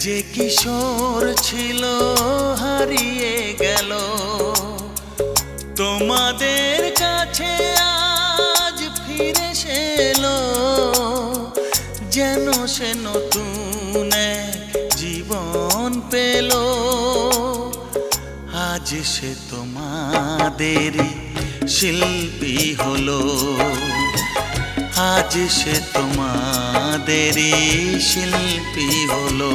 যে কিশোর ছিল হারিয়ে গেল, তোমাদের কাছে আজ ফিরে এলো, যেন সে নতুন জীবন পেল। আজ সে তোমাদেরই শিল্পী হলো, আজ সে তোমাদেরই শিল্পী হলো।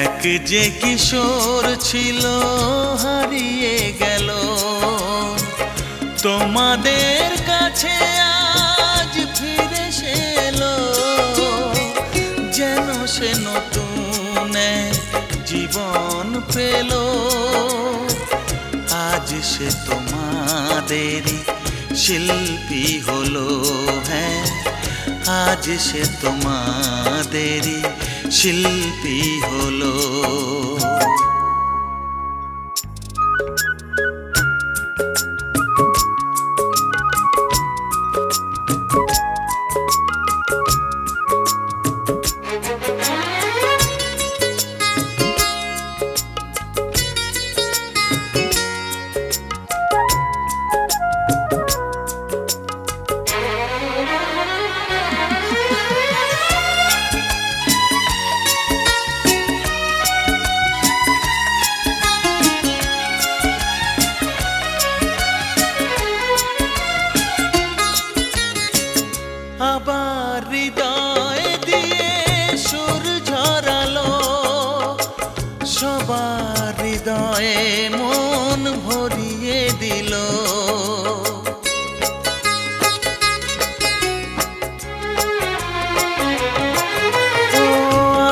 এক যে কিশোর ছিল হারিয়ে গেল, তোমাদের কাছে আজ ফিরে এলো, যেন সে নতুন জীবন পেল। আজ সে তোমাদেরই শিল্পী হলো, হ্যাঁ আজ সে তোমাদেরই শিল্পী হলো। আবার হৃদয় দিয়ে সুর ঝরালো, সবার হৃদয়ে মন ভরিয়ে দিল।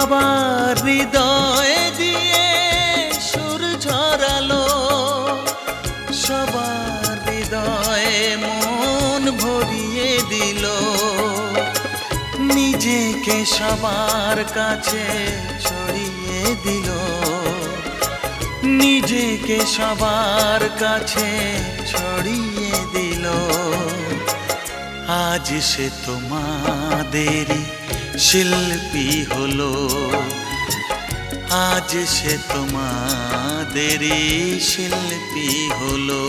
আবার হৃদয় দিয়ে সুর ঝরালো, সবার হৃদয়ে মন ভরিয়ে দিল। নিজেকে সবার কাছে ছড়িয়ে দিল, নিজেকে সবার কাছে ছড়িয়ে দিল। আজ সে তোমাদেরই শিল্পী হলো, আজ সে তোমাদেরই শিল্পী হলো।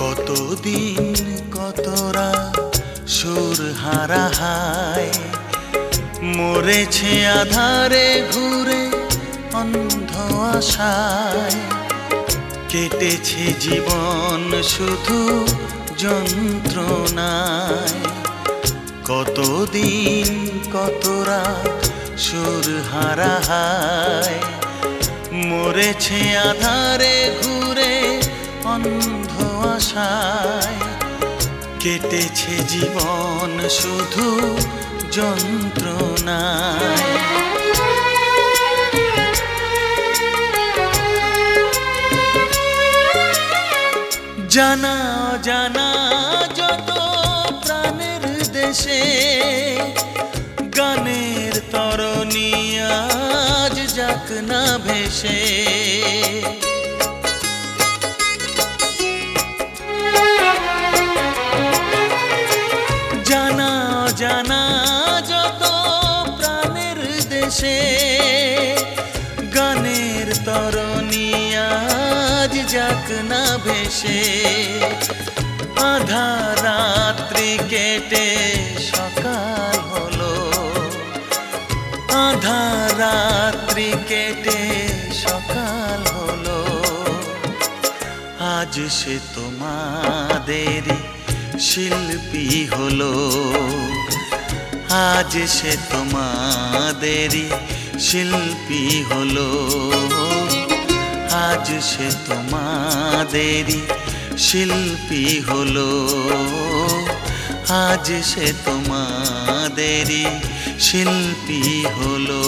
কতদিন কতরা সুর হারা হায়, মরেছে আধারে ঘুরে অন্ধ আশায়। কেটেছে জীবন শুধু যন্ত্রণায়, কতদিন কতরা সুর হারা হায়, মরেছে আধারে ঘুরে অন্ধ আশায়। কেটেছে জীবন শুধু যন্ত্রণায়। জানা জানা যত প্রাণের দেশে, গানের তরণী আজ যাক না ভেসে। জানা জানা যত প্রাণের দেশে, গানের তরণী আজ যাক না ভেসে। আধার রাত্রি কেটে সকাল হলো, আধার রাত্রি কেটে সকাল হলো। আজ সে তোমাদেরই শিল্পী হলো, আজ সে তোমাদেরই শিল্পী হলো। আজ সে তোমাদেরই শিল্পী হলো, আজ সে তোমাদেরই শিল্পী হলো।